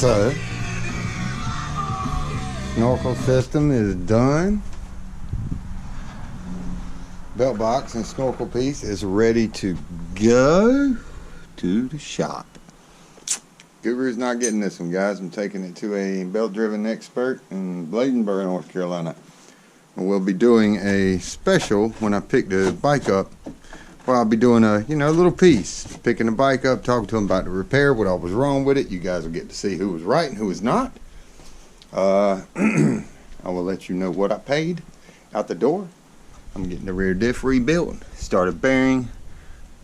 So, snorkel system is done. Belt box and snorkel piece is ready to go to the shop. Guru's not getting this one, guys. I'm taking it to a belt driven expert in Bladenboro, North Carolina. And we'll be doing a special when I pick the bike up. Well, I'll be doing a little piece, picking the bike up, talking to him about the repair, what all was wrong with it. You guys will get to see who was right and who was not. I will let you know what I paid out the door. I'm getting the rear diff rebuilt, starter bearing,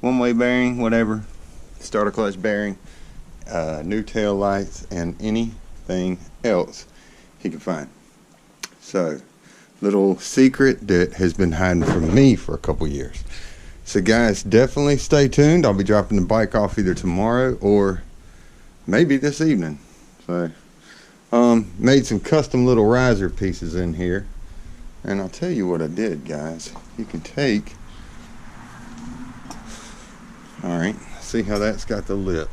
one-way bearing, whatever, starter clutch bearing, new tail lights, and anything else he can find. So, little secret that has been hiding from me for a couple years. So guys, definitely stay tuned. I'll be dropping the bike off either tomorrow or maybe this evening. So, made some custom little riser pieces in here. And I'll tell you what I did, guys. You can take, alright, see how that's got the lip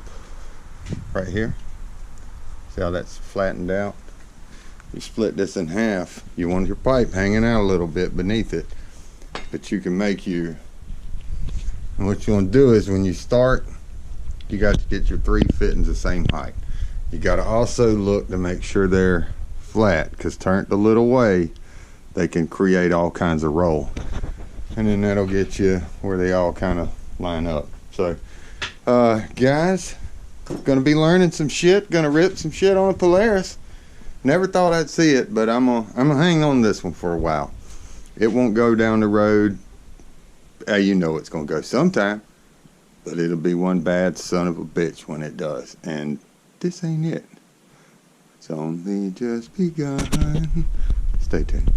right here? See how that's flattened out? You split this in half. You want your pipe hanging out a little bit beneath it. But you can make your, and what you want to do is when you start, you got to get your three fittings the same height. You got to also look to make sure they're flat, because turned a little way, they can create all kinds of roll. And then that'll get you where they all kind of line up. So, guys, gonna be learning some shit, gonna rip some shit on a Polaris. Never thought I'd see it, but I'm gonna hang on this one for a while. It won't go down the road. You know it's gonna go sometime, but it'll be one bad son of a bitch when it does. And this ain't it. It's only just begun. Stay tuned.